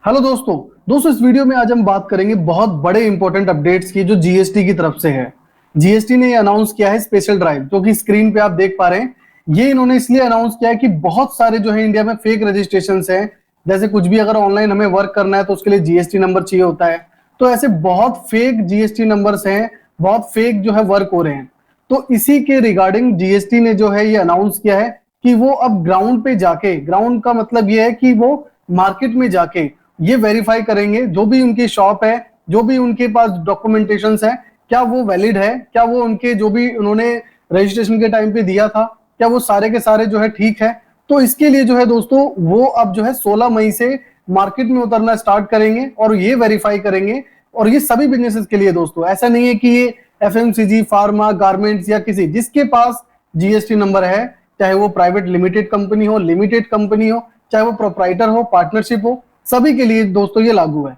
Hello दोस्तों। इस video में आज हम बात करेंगे बहुत बड़े इंपॉर्टेंट अपडेट्स की जो जीएसटी की तरफ से है। जीएसटी ने ये अनाउंस किया है स्पेशल ड्राइव, जो कि स्क्रीन पे आप देख पा रहे हैं। ये इन्होंने इसलिए अनाउंस किया है कि बहुत सारे जो है इंडिया में फेक रजिस्ट्रेशंस हैं। जैसे कुछ भी अगर ऑनलाइन हमें वर्क करना है तो उसके लिए जीएसटी नंबर चाहिए होता है। तो ऐसे बहुत फेक जीएसटी नंबर्स हैं, बहुत फेक जो है वर्क हो रहे हैं। तो इसी के रिगार्डिंग जीएसटी ने जो है ये अनाउंस किया है कि वो अब ग्राउंड पे जाके, ग्राउंड का मतलब ये है कि वो मार्केट में जाके ये वेरीफाई करेंगे जो भी उनकी शॉप है, जो भी उनके पास डॉक्यूमेंटेशंस है, क्या वो वैलिड है, क्या वो उनके जो भी उन्होंने रजिस्ट्रेशन के टाइम पे दिया था, क्या वो सारे के सारे जो है ठीक है। तो इसके लिए जो है दोस्तों वो अब जो है 16 मई से मार्केट में उतरना स्टार्ट करेंगे और ये वेरीफाई करेंगे। और ये सभी बिजनेसेस के लिए दोस्तों, ऐसा नहीं है कि ये एफएमसीजी, फार्मा, गारमेंट्स या किसी जिसके पास जीएसटी नंबर है, चाहे वो प्राइवेट लिमिटेड कंपनी हो, लिमिटेड कंपनी हो, चाहे वो प्रोप्राइटर हो, पार्टनरशिप हो, सभी के लिए दोस्तों ये लागू है।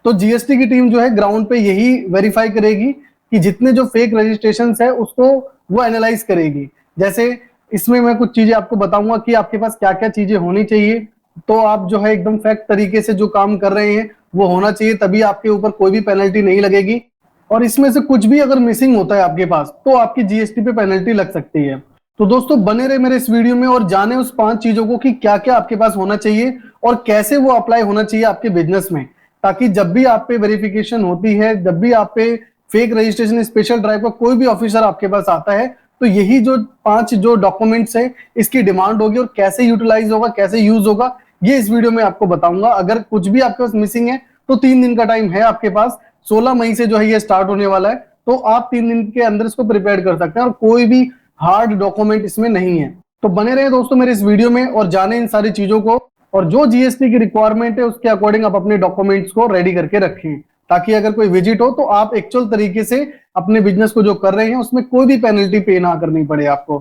तो जीएसटी की टीम जो है ग्राउंड पे यही वेरीफाई करेगी कि जितने जो फेक रजिस्ट्रेशन है उसको वो एनालाइज करेगी। जैसे इसमें मैं कुछ चीजें आपको बताऊंगा कि आपके पास क्या क्या चीजें होनी चाहिए, तो आप जो है एकदम फैक्ट तरीके से जो काम कर रहे हैं वो होना चाहिए, तभी आपके ऊपर कोई भी पेनल्टी नहीं लगेगी। और इसमें से कुछ भी अगर मिसिंग होता है आपके पास तो आपकी जीएसटी पे पेनल्टी लग सकती है। तो दोस्तों बने रहे मेरे इस वीडियो में और जाने उस 5 चीजों को कि क्या क्या आपके पास होना चाहिए और कैसे वो अप्लाई होना चाहिए आपके बिजनेस में, ताकि जब भी आप पे वेरिफिकेशन होती है, जब भी आप पे फेक रजिस्ट्रेशन स्पेशल ड्राइव का कोई भी ऑफिसर आपके पास आता है, तो यही जो 5 जो डॉक्यूमेंट्स है इसकी डिमांड होगी और कैसे यूटिलाइज होगा, कैसे यूज होगा, ये इस वीडियो में आपको बताऊंगा। अगर कुछ भी आपके पास मिसिंग है तो 3 दिन का टाइम है आपके पास। 16 मई से जो है ये स्टार्ट होने वाला है, तो आप 3 दिन के अंदर इसको प्रिपेयर कर सकते हैं और कोई भी हार्ड डॉक्यूमेंट इसमें नहीं है। तो बने रहे दोस्तों मेरे इस वीडियो में और जाने इन सारी चीजों को, और जो जीएसटी की रिक्वायरमेंट है उसके अकॉर्डिंग आप अपने डॉक्यूमेंट्स को रेडी करके रखें, ताकि अगर कोई विजिट हो तो आप एक्चुअल तरीके से अपने बिजनेस को जो कर रहे हैं उसमें कोई भी पेनल्टी पे ना करनी पड़े आपको।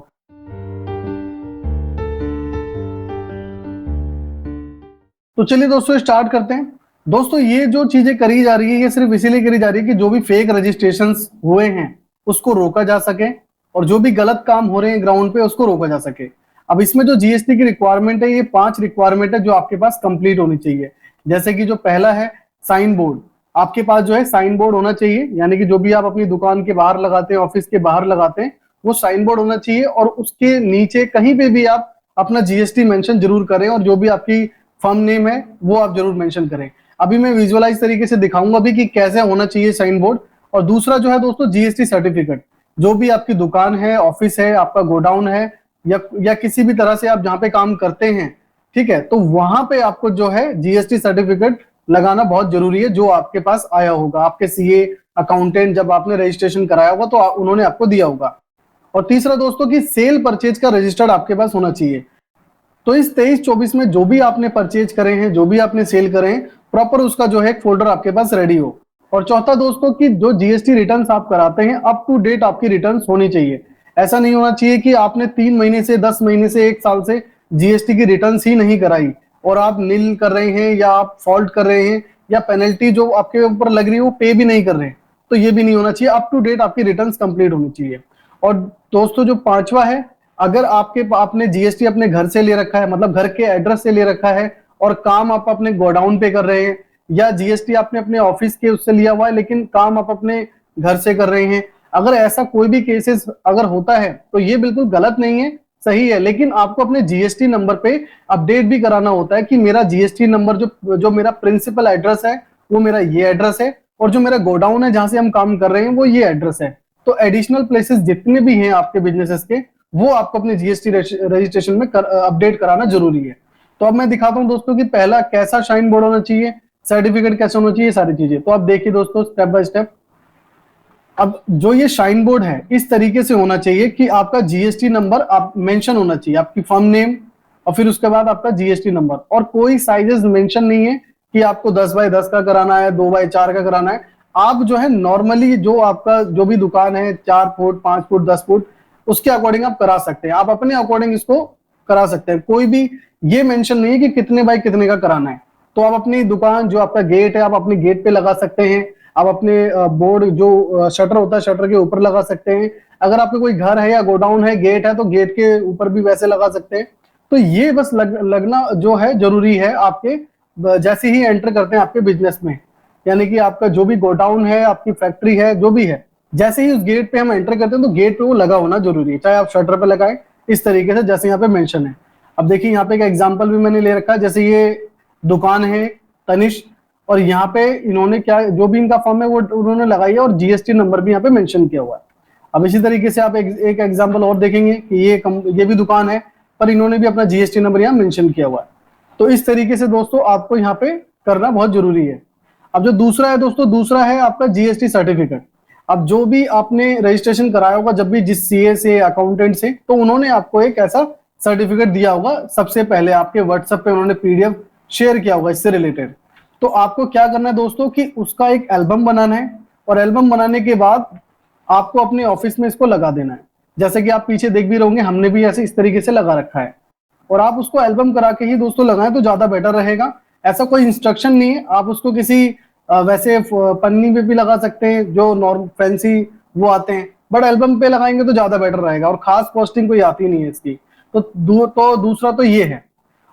तो चलिए दोस्तों स्टार्ट करते हैं। दोस्तों ये जो चीजें करी जा रही है ये सिर्फ इसीलिए करी जा रही है कि जो भी फेक रजिस्ट्रेशंस हुए हैं उसको रोका जा सके और जो भी गलत काम हो रहे हैं ग्राउंड पे उसको रोका जा सके। अब इसमें जो जीएसटी की रिक्वायरमेंट है, ये 5 रिक्वायरमेंट है जो आपके पास कंप्लीट होनी चाहिए। जैसे कि जो पहला है साइन बोर्ड, आपके पास जो है साइन बोर्ड होना चाहिए, यानी कि जो भी आप अपनी दुकान के बाहर लगाते हैं, ऑफिस के बाहर लगाते हैं, वो साइन बोर्ड होना चाहिए और उसके नीचे कहीं पे भी आप अपना जीएसटी मेंशन जरूर करें और जो भी आपकी फर्म नेम है वो आप जरूर मेंशन करें। अभी मैं विजुअलाइज तरीके से दिखाऊंगा भी कि कैसे होना चाहिए साइन बोर्ड। और दूसरा जो है दोस्तों जीएसटी सर्टिफिकेट, जो भी आपकी दुकान है, ऑफिस है, आपका गोडाउन है या किसी भी तरह से आप जहाँ पे काम करते हैं, ठीक है, तो वहां पे आपको जो है जीएसटी सर्टिफिकेट लगाना बहुत जरूरी है, जो आपके पास आया होगा, आपके सीए, अकाउंटेंट, जब आपने रजिस्ट्रेशन कराया होगा तो उन्होंने आपको दिया होगा। और तीसरा दोस्तों की सेल परचेज का रजिस्टर्ड आपके पास होना चाहिए। तो इस 23-24 में जो भी आपने परचेज करे हैं, जो भी आपने सेल करे हैं, प्रॉपर उसका जो है एक फोल्डर आपके पास रेडी हो। और चौथा दोस्तों की जो जीएसटी रिटर्न्स आप कराते हैं अप टू डेट आपकी रिटर्न्स होनी चाहिए। ऐसा नहीं होना चाहिए कि आपने 3 महीने से, 10 महीने से, 1 साल से जीएसटी की रिटर्न्स ही नहीं कराई और आप नील कर रहे हैं या आप फॉल्ट कर रहे हैं या पेनल्टी जो आपके ऊपर लग रही है वो पे भी नहीं कर रहे हैं। तो ये भी नहीं होना चाहिए, अप टू डेट आपकी रिटर्न्स कंप्लीट होनी चाहिए। और दोस्तों जो पांचवा है, अगर आपने जीएसटी अपने घर से ले रखा है, मतलब घर के एड्रेस से ले रखा है और काम आप अपने गोडाउन पे कर रहे हैं, या जीएसटी आपने अपने ऑफिस के उससे लिया हुआ है लेकिन काम आप अपने घर से कर रहे हैं, अगर ऐसा कोई भी केसेस अगर होता है तो ये बिल्कुल गलत नहीं है, सही है, लेकिन आपको अपने जीएसटी नंबर पे अपडेट भी कराना होता है कि मेरा जीएसटी नंबर जो जो मेरा प्रिंसिपल एड्रेस है वो मेरा ये एड्रेस है और जो मेरा गोडाउन है जहां से हम काम कर रहे हैं वो ये एड्रेस है। तो एडिशनल प्लेसेस जितने भी हैं आपके बिजनेसेस के, वो आपको अपने जीएसटी रजिस्ट्रेशन में अपडेट कराना जरूरी है। तो अब मैं दिखाता हूं दोस्तों कि पहला कैसा शाइन बोर्ड होना चाहिए, सर्टिफिकेट कैसे होना चाहिए, सारी चीजें। तो अब देखिए दोस्तों स्टेप बाय स्टेप। अब जो ये शाइन बोर्ड है इस तरीके से होना चाहिए कि आपका जीएसटी नंबर आप मेंशन होना चाहिए, आपकी फर्म नेम और फिर उसके बाद आपका जीएसटी नंबर, और कोई साइजेस मेंशन नहीं है कि आपको 10x10 का कराना है, 2x4 का कराना है। आप जो है नॉर्मली जो आपका जो भी दुकान है 4 फुट, 5 फुट, 10 फुट, उसके अकॉर्डिंग आप करा सकते हैं, आप अपने अकॉर्डिंग इसको करा सकते हैं। कोई भी ये मेंशन नहीं है कि कितने बाय कितने का कराना है। तो आप अपनी दुकान, जो आपका गेट है, आप अपने गेट पे लगा सकते हैं, आप अपने बोर्ड जो शटर होता है शटर के ऊपर लगा सकते हैं। अगर आपका कोई घर है या गोडाउन है, गेट है, तो गेट के ऊपर भी वैसे लगा सकते हैं। तो ये बस लगना जो है जरूरी है आपके जैसे ही एंटर करते हैं आपके बिजनेस में, यानी कि आपका जो भी गोडाउन है, आपकी फैक्ट्री है, जो भी है, जैसे ही उस गेट पे हम एंटर करते हैं तो गेट पे वो लगा होना जरूरी है, चाहे आप शटर पे लगाएं इस तरीके से जैसे यहाँ पे मेंशन है। अब देखिए यहाँ पे एक एग्जांपल भी मैंने ले रखा है, जैसे ये दुकान है तनिष्क, और यहाँ पे इन्होंने क्या, जो भी इनका फॉर्म है वो उन्होंने लगाई है, और जीएसटी नंबर भी यहाँ पे मेंशन किया हुआ है। अब इसी तरीके से आप एक एग्जांपल और देखेंगे कि ये भी दुकान है, पर इन्होंने भी अपना जीएसटी नंबर यहाँ मेंशन किया हुआ है। तो इस तरीके से दोस्तों आपको यहाँ पे करना बहुत जरूरी है। अब जो दूसरा है दोस्तों, दूसरा है आपका जीएसटी सर्टिफिकेट। अब जो भी आपने रजिस्ट्रेशन कराया होगा जब भी जिस सीए से, अकाउंटेंट से, तो उन्होंने आपको एक ऐसा सर्टिफिकेट दिया होगा, सबसे पहले आपके व्हाट्सएप पे उन्होंने पीडीएफ शेयर किया होगा इससे रिलेटेड। तो आपको क्या करना है दोस्तों कि उसका एक एल्बम बनाना है, और एल्बम बनाने के बाद आपको अपने ऑफिस में इसको लगा देना है। जैसे कि आप पीछे देख भी रहोगे, हमने भी ऐसे इस तरीके से लगा रखा है, और आप उसको एल्बम करा के ही दोस्तों लगाएं तो ज्यादा बेटर रहेगा। ऐसा कोई इंस्ट्रक्शन नहीं है, आप उसको किसी वैसे पन्नी पे भी लगा सकते हैं जो नॉर्मल फैंसी वो आते हैं, बट एल्बम पे लगाएंगे तो ज्यादा बेटर रहेगा, और खास पोस्टिंग कोई आती नहीं है इसकी। तो दूसरा तो ये है।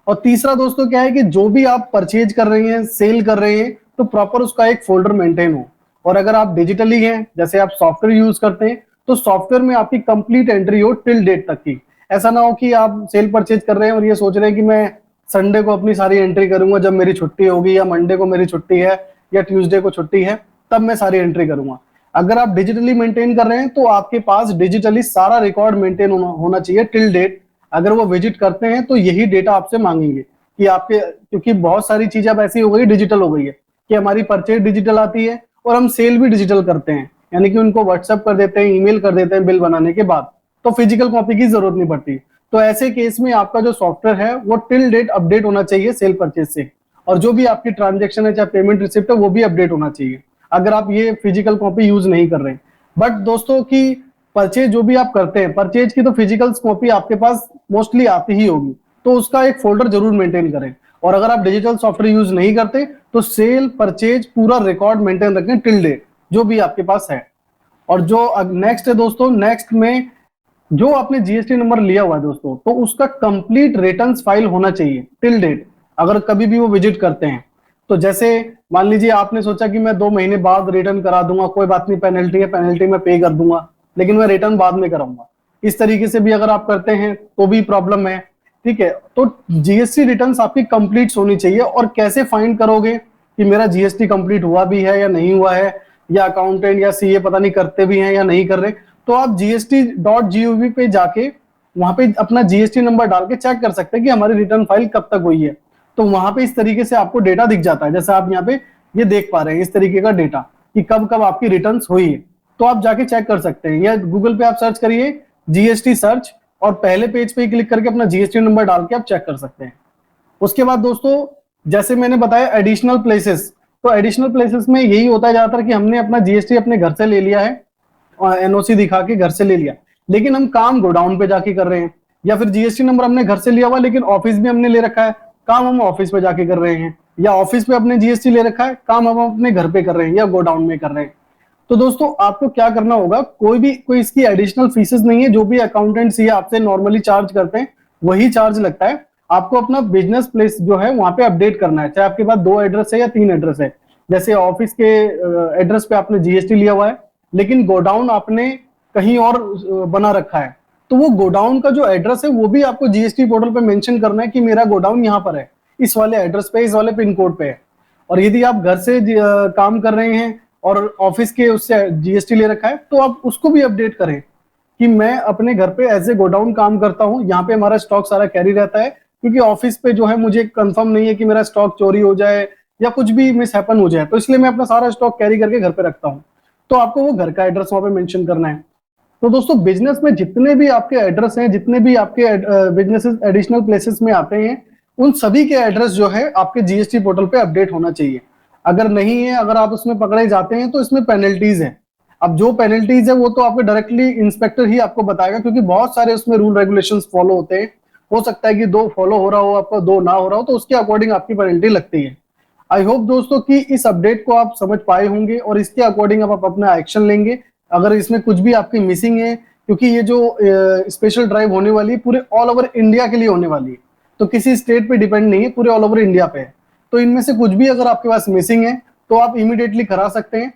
और तीसरा दोस्तों क्या है कि जो भी आप परचेज कर रहे हैं, सेल कर रहे हैं, तो प्रॉपर उसका एक फोल्डर मेंटेन हो। और अगर आप डिजिटली हैं, जैसे आप सॉफ्टवेयर यूज करते हैं, तो सॉफ्टवेयर में आपकी कंप्लीट एंट्री हो टिल डेट तक की। ऐसा ना हो कि आप सेल परचेज कर रहे हैं और ये सोच रहे हैं कि मैं संडे को अपनी सारी एंट्री करूंगा जब मेरी छुट्टी होगी, या मंडे को मेरी छुट्टी है, या ट्यूसडे को छुट्टी है, तब मैं सारी एंट्री करूंगा। अगर आप डिजिटली मेंटेन कर रहे हैं तो आपके पास डिजिटली सारा रिकॉर्ड मेंटेन होना चाहिए टिल डेट। अगर वो विजिट करते हैं तो यही डेटा आपसे मांगेंगे कि आपके, क्योंकि बहुत सारी चीजें अब ऐसी हो गई, डिजिटल हो गई है कि हमारी परचेज डिजिटल आती है और हम सेल भी डिजिटल करते हैं, यानी कि उनको व्हाट्सएप कर देते हैं, ईमेल कर देते हैं बिल बनाने के बाद, तो फिजिकल कॉपी की जरूरत नहीं पड़ती। तो ऐसे केस में आपका जो सॉफ्टवेयर है वो टिल डेट अपडेट होना चाहिए सेल परचेज से, और जो भी आपकी ट्रांजेक्शन है, चाहे पेमेंट रिसिप्ट है, वो भी अपडेट होना चाहिए, अगर आप ये फिजिकल कॉपी यूज नहीं कर रहे हैं। बट दोस्तों की परचेज जो भी आप करते हैं, परचेज की तो फिजिकल कॉपी आपके पास मोस्टली आती ही होगी, तो उसका एक फोल्डर जरूर मेंटेन करें। और अगर आप डिजिटल सॉफ्टवेयर यूज नहीं करते तो सेल परचेज पूरा रिकॉर्ड मेंटेन रखें टिल डेट, जो भी आपके पास है। और जो नेक्स्ट है दोस्तों, नेक्स्ट में जो आपने जीएसटी नंबर लिया हुआ है दोस्तों, तो उसका कंप्लीट रिटर्न्स फाइल होना चाहिए टिल डेट, अगर कभी भी वो विजिट करते हैं। तो जैसे मान लीजिए आपने सोचा कि मैं 2 महीने बाद रिटर्न करा दूंगा, कोई बात नहीं, पेनल्टी है, पेनल्टी में पे कर दूंगा, लेकिन मैं रिटर्न बाद में कराऊंगा, इस तरीके से भी अगर आप करते हैं तो भी प्रॉब्लम है। ठीक है, तो जीएसटी रिटर्न्स आपकी कंप्लीट होनी चाहिए। और कैसे फाइंड करोगे कि मेरा जीएसटी कंप्लीट हुआ भी है या नहीं हुआ है, या अकाउंटेंट या सीए पता नहीं करते भी हैं या नहीं कर रहे, तो आप gst.gov पे जाके वहां पे अपना जीएसटी नंबर डाल के चेक कर सकते हैं कि हमारी रिटर्न फाइल कब तक हुई है। तो वहां पे इस तरीके से आपको डेटा दिख जाता है, जैसे आप यहाँ पे ये देख पा रहे हैं इस तरीके का डेटा कि कब कब आपकी रिटर्न हुई है, तो आप जाके चेक कर सकते हैं। या गूगल पे आप सर्च करिए जीएसटी सर्च, और पहले पेज पे क्लिक करके अपना जीएसटी नंबर डाल के आप चेक कर सकते हैं। उसके बाद दोस्तों, जैसे मैंने बताया एडिशनल प्लेसेस, तो एडिशनल प्लेसेस में यही होता है ज्यादातर कि हमने अपना जीएसटी अपने घर से ले लिया है, एनओसी दिखा के घर से ले लिया, लेकिन हम काम गोडाउन पे जाके कर रहे हैं, या फिर जीएसटी नंबर हमने घर से लिया हुआ लेकिन ऑफिस में हमने ले रखा है, काम हम ऑफिस पे जाके कर रहे हैं, या ऑफिस पे अपने जीएसटी ले रखा है, काम हम अपने घर पे कर रहे हैं या गोडाउन में कर रहे हैं। तो दोस्तों आपको क्या करना होगा, कोई इसकी एडिशनल फीसेस नहीं है, जो भी अकाउंटेंट्स ये आपसे नॉर्मली चार्ज करते हैं वही चार्ज लगता है। आपको अपना बिजनेस प्लेस जो है वहां पे अपडेट करना है, चाहे आपके पास 2 एड्रेस है या 3 एड्रेस है। जैसे ऑफिस के एड्रेस पे आपने जीएसटी लिया हुआ है, लेकिन गोडाउन आपने कहीं और बना रखा है, तो वो गोडाउन का जो एड्रेस है वो भी आपको जीएसटी पोर्टल पे मेंशन करना है कि मेरा गोडाउन यहाँ पर है, इस वाले एड्रेस पे, इस वाले पिन कोड पे है। और यदि आप घर से काम कर रहे हैं और ऑफिस के उससे जीएसटी ले रखा है, तो आप उसको भी अपडेट करें कि मैं अपने घर पे एज ए गोडाउन काम करता हूँ, यहाँ पे हमारा स्टॉक सारा कैरी रहता है, क्योंकि ऑफिस पे जो है मुझे कंफर्म नहीं है कि मेरा स्टॉक चोरी हो जाए या कुछ भी मिस हैपन हो जाए, तो इसलिए मैं अपना सारा स्टॉक कैरी करके घर पे रखता हूँ। तो आपको वो घर का एड्रेस वहां पे मेंशन करना है। तो दोस्तों बिजनेस में जितने भी आपके एड्रेस हैं, जितने भी आपके बिजनेसेस एडिशनल प्लेसेस में आते हैं, उन सभी के एड्रेस जो है आपके जीएसटी पोर्टल पे अपडेट होना चाहिए। अगर नहीं है, अगर आप उसमें पकड़े जाते हैं तो इसमें पेनल्टीज है। अब जो पेनल्टीज है वो तो आपको डायरेक्टली इंस्पेक्टर ही आपको बताएगा, क्योंकि बहुत सारे उसमें रूल रेगुलेशंस फॉलो होते हैं। हो सकता है कि 2 फॉलो हो रहा हो, आपको 2 ना हो रहा हो, तो उसके अकॉर्डिंग आपकी पेनल्टी लगती है। आई होप दोस्तों कि इस अपडेट को आप समझ पाए होंगे और इसके अकॉर्डिंग आप अपना एक्शन लेंगे। अगर इसमें कुछ भी आपकी मिसिंग है, क्योंकि ये जो स्पेशल ड्राइव होने वाली है पूरे ऑल ओवर इंडिया के लिए होने वाली है, तो किसी स्टेट पे डिपेंड नहीं है, पूरे ऑल ओवर इंडिया पे है। तो इनमें से कुछ भी अगर आपके पास मिसिंग है तो आप इमीडिएटली करा सकते हैं।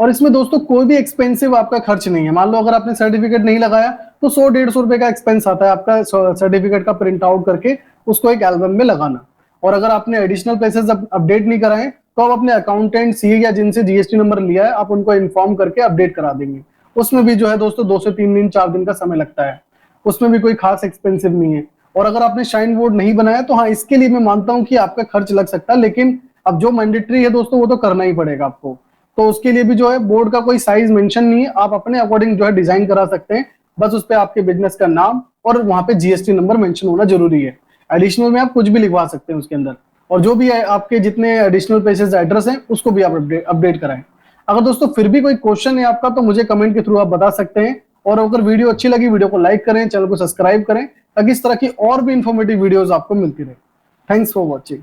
और इसमें दोस्तों कोई भी एक्सपेंसिव आपका खर्च नहीं है। मान लो अगर आपने सर्टिफिकेट नहीं लगाया तो 100-150 रुपए का एक्सपेंस आता है आपका सर्टिफिकेट का प्रिंट आउट करके उसको एक एल्बम में लगाना। और अगर आपने एडिशनल प्लेसेस अपडेट नहीं कराए तो आप अपने अकाउंटेंट सी या जिनसे जीएसटी नंबर लिया है आप उनको इन्फॉर्म करके अपडेट करा देंगे। उसमें भी जो है दोस्तों 2 से 3 दिन 4 दिन का समय लगता है, उसमें भी कोई खास एक्सपेंसिव नहीं है। और अगर आपने शाइन बोर्ड नहीं बनाया तो हाँ, इसके लिए मैं मानता हूं कि आपका खर्च लग सकता है, लेकिन अब जो मैंडेटरी है दोस्तों वो तो करना ही पड़ेगा आपको। तो उसके लिए भी जो है बोर्ड का कोई साइज मेंशन नहीं है, आप अपने अकॉर्डिंग जो है डिजाइन करा सकते हैं। बस उस पे आपके बिजनेस का नाम और वहां पे जीएसटी नंबर मेंशन होना जरूरी है। एडिशनल में आप कुछ भी लिखवा सकते हैं उसके अंदर, और जो भी है आपके जितने एडिशनल प्लेसेस एड्रेस हैं उसको भी आप अपडेट कराएं। अगर दोस्तों फिर भी कोई क्वेश्चन है आपका तो मुझे कमेंट के थ्रू आप बता सकते हैं। और अगर वीडियो अच्छी लगी वीडियो को लाइक करें, चैनल को सब्सक्राइब करें ताकि इस तरह की और भी इंफॉर्मेटिव वीडियोस आपको मिलती रहे। Thanks for watching.